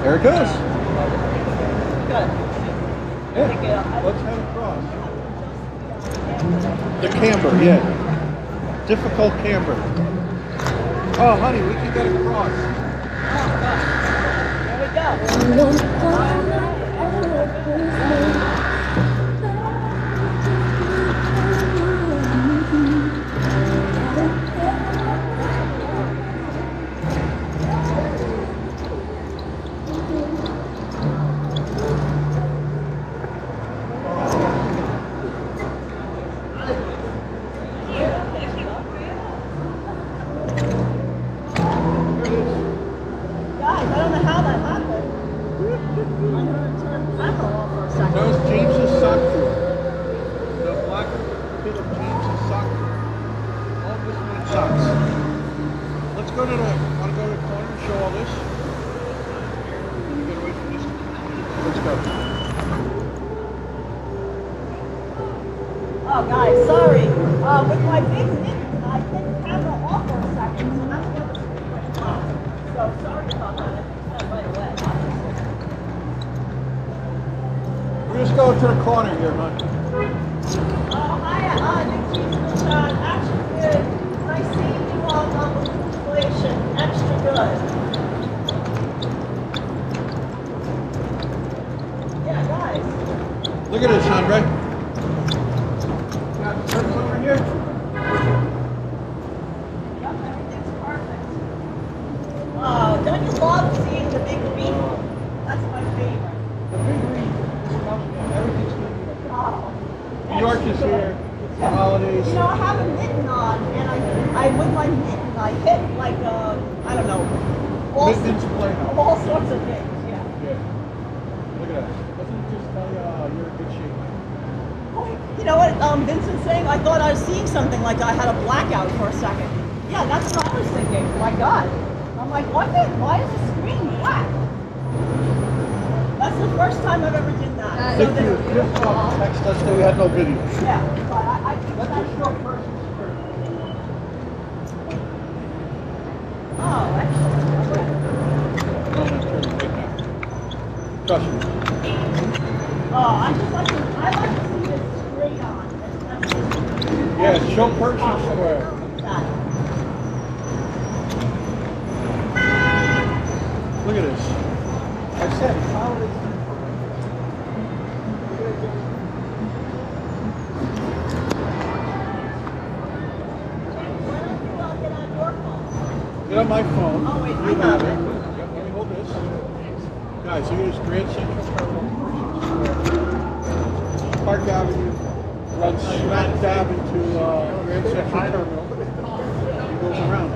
There it goes. Good. Yeah. Let's head across. The camber, yeah. Difficult camber. Oh, honey, we can get across. Here we go. That was James's sock drawer. The black bit of James's sock drawer. All this many socks. Let's go to the, want to go to the corner and show all this? Let me get away from this. Let's go. Oh, guys, sorry. With my big mittens, I hit the camera off for a second, so that's why the screen went off. So sorry about that. I fixed that right away. We're just going to the corner here, man. Hi, Nick Jesus, action good. Nice seeing you on Plantation. Extra good. Yeah, guys. Look at this, Andre. Got the turtles over here. Yep, everything's perfect. Don't you love seeing the big green? That's my favorite. The big green. Everything's good. Oh, New York is here. It's the holidays. You know, I have a mitten on, and I with my mitten, I hit like, I don't know, all sorts of things, yeah. Look at that. Doesn't it just tell you you're in good shape? You know what Vincent's saying? I thought I was seeing something like I had a blackout for a second. Yeah, that's what I was thinking. My God. I'm like, why is the screen black? That's the first time I've ever did that. If you text us that we had no video. Yeah, but I think that's your first. Oh, excellent. Trust me. Oh, I like to see this straight on. Yeah, show Pershing Square. Look at this. I said, holidays. Get on my phone. Oh, wait, you I got it. Let me hold this. Guys, look at this Grand Central Terminal. Park Avenue runs smack dab into Grand Central Terminal. It goes around.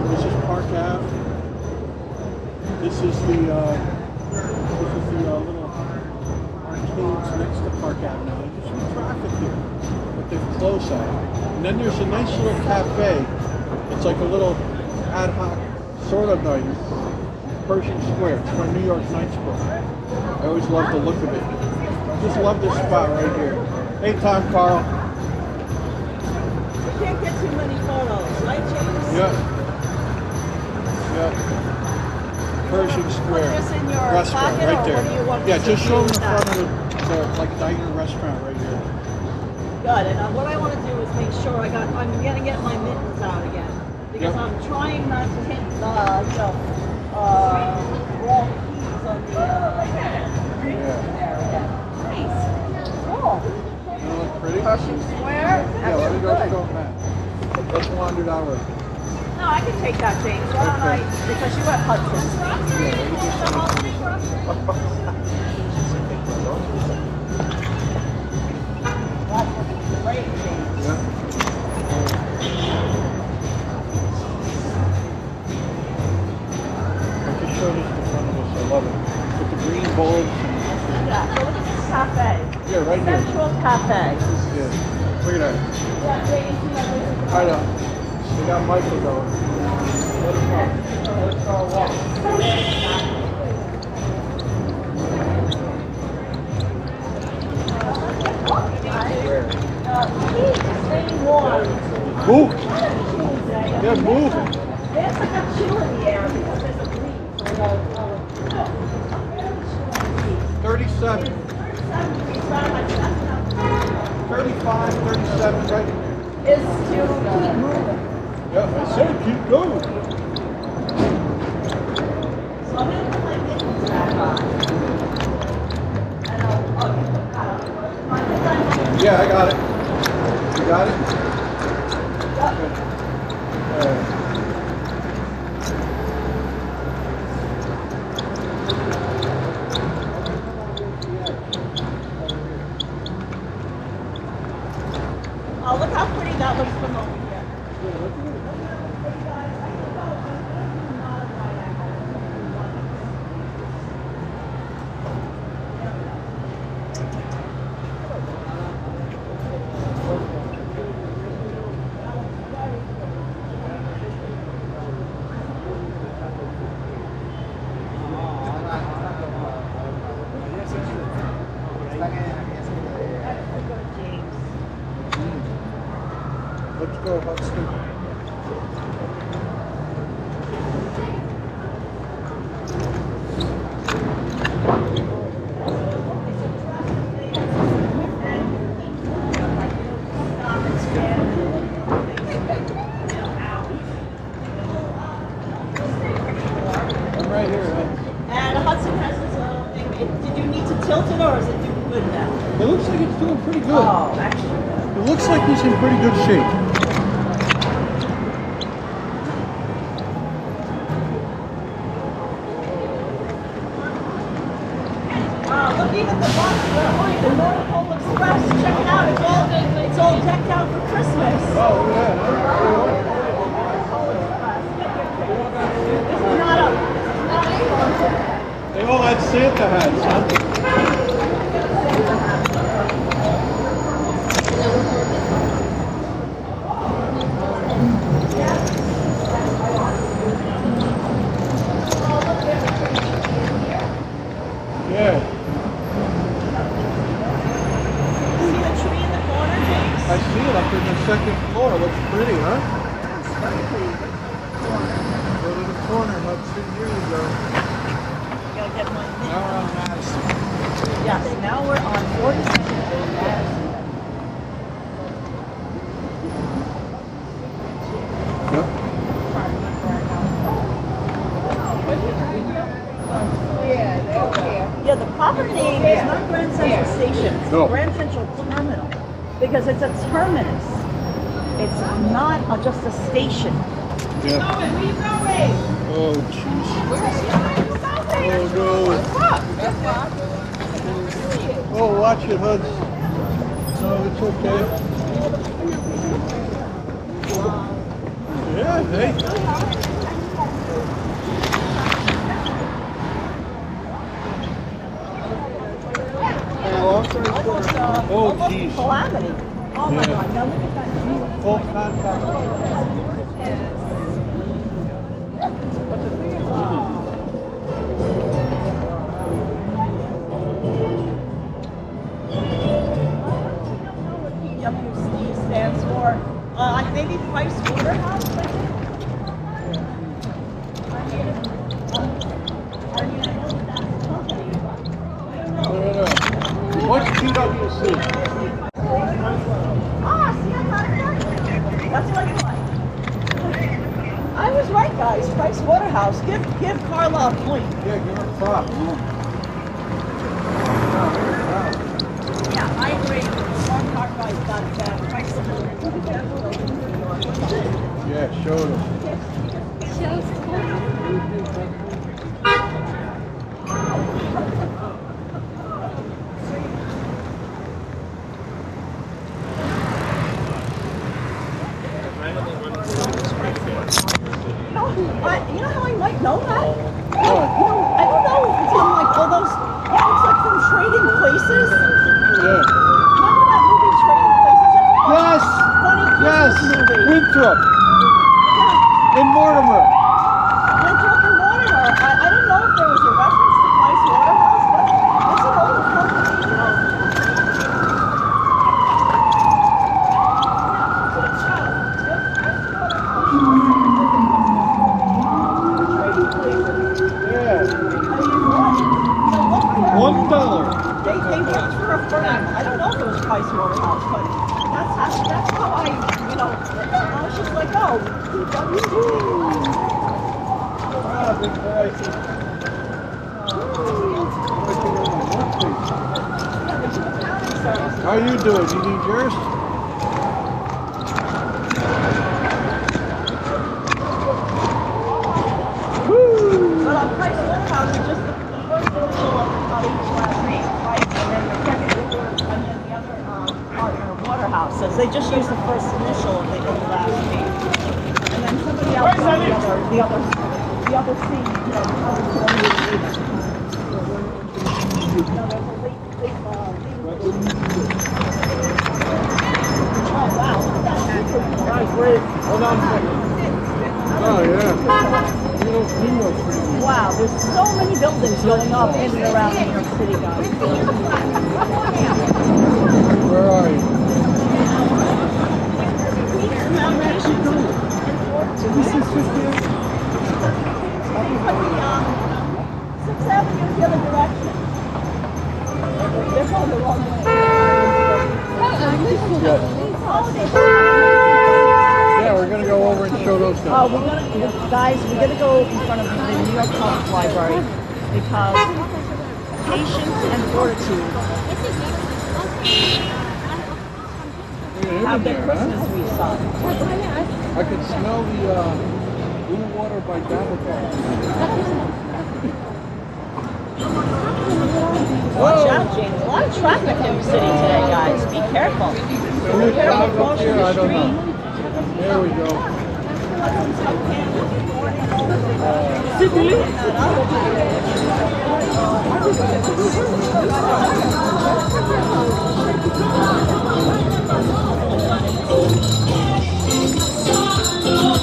This is Park Ave. This is the little arcades next to Park Avenue. There's some traffic here, but they've closed that. And then there's a nice little cafe. It's like a little ad hoc sort of night. Pershing Square. It's my New York Nights book. I always love the look of it. Just love this spot right here. Hey, Karla. You can't get too many photos, right, James? Yeah. Yeah. Pershing Square. Put this in your restaurant pocket, right or there. what do you want Yeah, to just do show them with the that? front of the like diner restaurant right here. Good. And what I want to do is make sure I'm gonna get my mittens out again because I'm trying not to hit wrong keys on the there. Nice. Cool. You look pretty? Pershing Square. Yeah, let me go show them that. Let's wander that way. No, I can take that, James. Why don't I? Because you went Hudson. That's great, James. Yeah. I just showed us the front of us. I love it. With the green bulbs. Yeah, so look at this cafe. Yeah, right here. Central Cafe. Yeah. Look at that. Yeah, James, you know, I know. We got Michael going. Let him go. Let's go walk. Staying warm. Move. They're moving. There's like a chill in the air because there's a breeze. 37. 35, 37, right? Is to keep moving. Yeah, I said keep going. So I'm going to put my mittens back on. And I'll get the paddle. Yeah, I got it. You got it? Yep. Oh, look how pretty that looks from over here. Let's go, Hudson. I'm right here, man. And Hudson has this little thing. Did you need to tilt it or is it doing good now? It looks like it's doing pretty good. Oh, actually. It looks like he's in pretty good shape. Wow, look, even the box, the North Pole Express, check it out, it's all decked out for Christmas. Oh, yeah. This is not a, They all had Santa hats, huh? Yeah. see the tree in the corner, James? I see it up in the second floor. Looks pretty, huh? It's very pretty. Go to the corner, Hudson. Here you go. I gotta get my Now we're on Madison. Yes, now we're on 42nd and Madison. Yep. Yeah, the proper name is not Grand Central Station, it's No. Grand Central Terminal. Because it's a terminus. It's not just a station. Yeah. Oh, jeez. Oh, no. Oh, watch it, Huds. No, it's okay. Yeah, hey. Almost, Oh, almost jeez. calamity. Oh my Yeah. God, now look at that view. Full contact. PWC stands for, maybe Price Waterhouse, I think. What's PWC? Ah, see, I got it right. That's what I thought. I was right, guys. Price Waterhouse. Give Karla a point. Yeah, give her props. Yeah, I agree. One car guys got Price Yeah, showed him. You know how I might know that? What? You know, I don't know if it's from like all those, it's like from Trading Places. Yeah. Remember that movie Trading Places? Yes! Funny Yes! Christmas movie. Winthrop Yeah. in Mortimer. Winthrop and Mortimer. I don't know if there was a reference to Price Waterhouse, but it's an old company, you know. Yeah. $1. $1. Spice Waterhouse, but that's how I, you know, I was just like, oh, Ah, big boy. How you doing? You need yours? Woo! But Price Waterhouse is just the first initial of each last name, right? And then the second, and then the other partner, Waterhouse, says they just use the first initial of the last name. And then somebody else says the other C, you know, the other two. No, there's a late. Oh, wow, look at that. That's great. Hold on a second. Oh, yeah. Wow, there's so many buildings going up in and around New York City, guys. Where are you? This is 58. 6th Avenue is the other direction. They're going the wrong way. Yeah, we're gonna go over and show those guys. Oh, we're gonna go in front of the New York Public Library because patience and fortitude have their Christmas wreaths on. I can smell the blue water by Davenport. Watch out, James. A lot of traffic in the city today, guys. Be careful. Be careful crossing the street. There we go.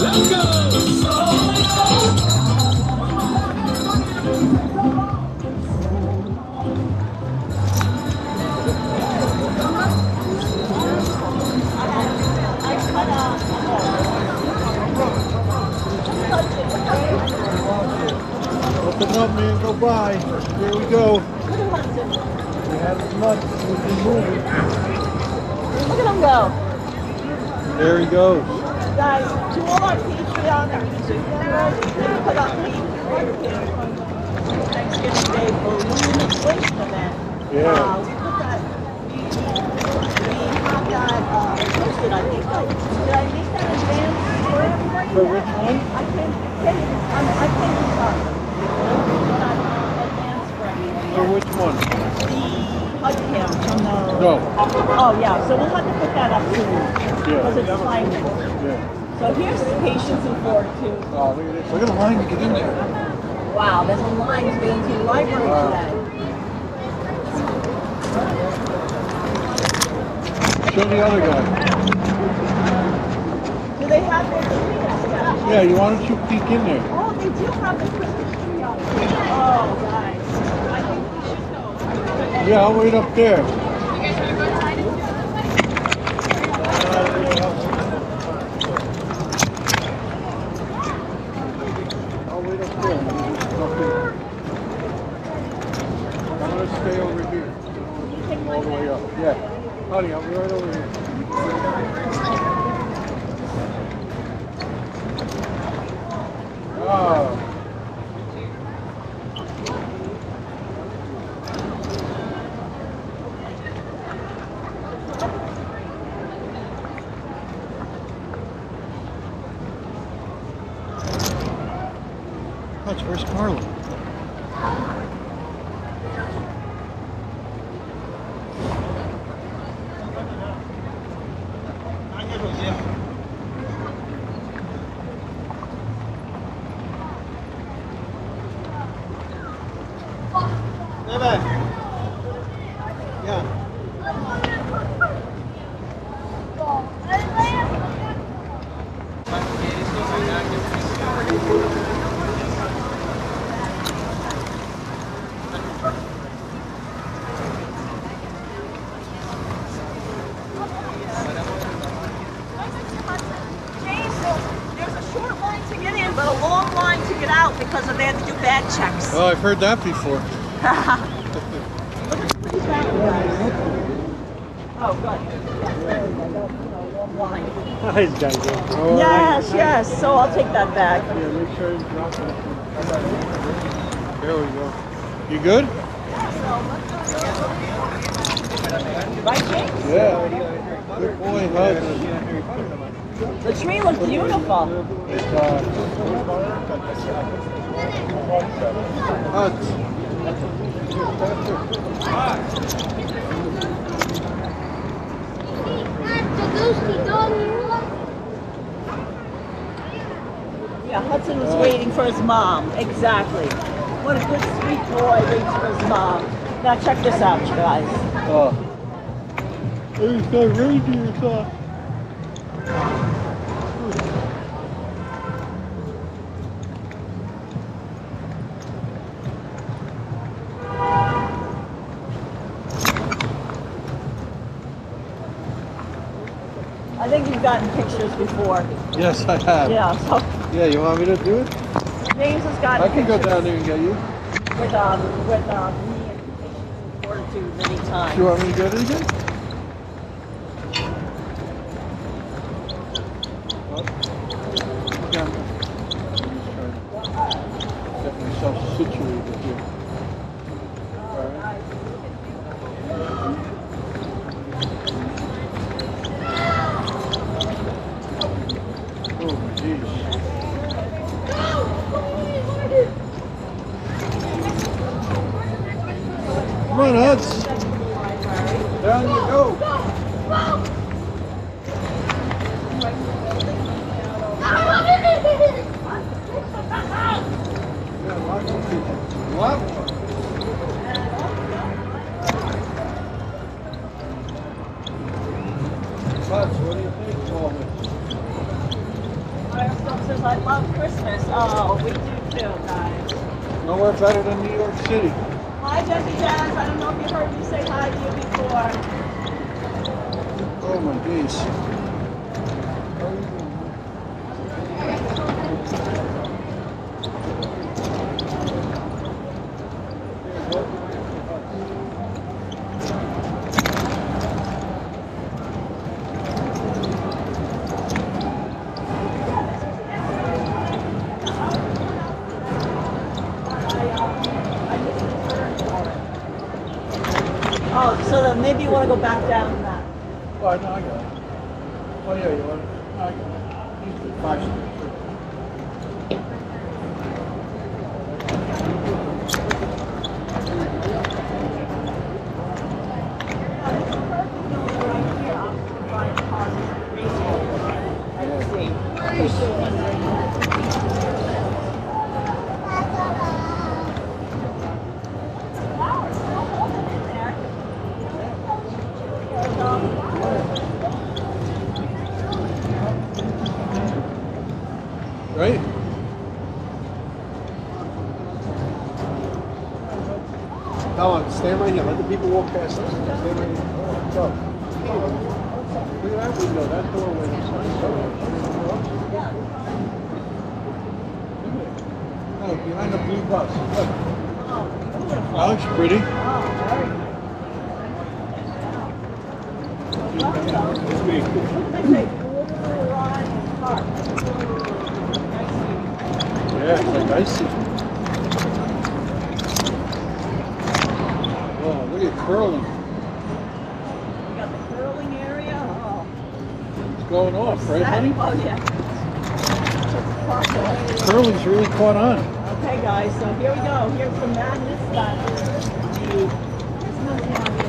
Let's go! Open up, man. Go by. Here we go. We had as much. We can move it. Look at him go. There he goes. Guys, to all our Patreon and YouTube members, we put up Thanksgiving Day balloon inflation event. Yeah. We put that, we have that posted, I think. Did I make that advance for everybody? For which one? I can't advance for everybody. For which one? The HUD from the... No. Oh, yeah, so we'll have to put that up soon. Yeah. Because it's timed. Yeah. So here's patience and fortitude. Oh, look at this. Look at the line to get in there. Wow, there's a line to get into the library today. Show the other guy. Do they have their tree up? Yeah, you why don't you peek in there? Oh, they do have the Christmas tree up. Oh, guys. I think we should go. Yeah, I'll wait up there. I'll wait up there. I'm going to stay over here. All the way up. Yeah. Honey, I'll be right over here. Oh. Hutch, where's Karla? Because they had to do bag checks. Oh, I've heard that before. Oh, good. Long line. These guys are. Yes, yes. So I'll take that back. Yeah, make sure you drop it. There we go. You good? Right, James? Yeah. Good boy, Hudson. The tree looks beautiful. It's Hudson. Yeah, Hudson was waiting for his mom. Exactly. What a good, sweet boy waits for his mom. Now check this out, you guys. There's the reindeer stuff. I think you've gotten pictures before. Yes, I have. Yeah, so Yeah, you want me to do it? James has gotten I can go pictures down there and get you. with me and Fortitude many times. You want me to get it again? Get myself situated here. Alright. Oh, jeez. Come on, Huds. Down you go. What? Huds, what do you think of all this? Firestone says, I love Christmas. Oh, we do too, guys. Nowhere better than New York City. Hi, Jesse Jazz. I don't know if you heard me say hi to you before. Oh my days. Oh, so then maybe you want to go back down that. Oh, I know, I got it. Oh yeah, you want it? I got it. Easy, 5 steps. Right? Come on, stand right here. Let the people walk past us. Stand right here. Go. Look at that window, that doorway. Oh, behind the blue bus. Look. That looks pretty. Yeah, it's like icy. Oh, look at curling. We got the curling area. Oh. It's going off, right, honey? Oh, yeah. Curling's really caught on. Okay, guys, so here we go. Here's the madness that is the Christmas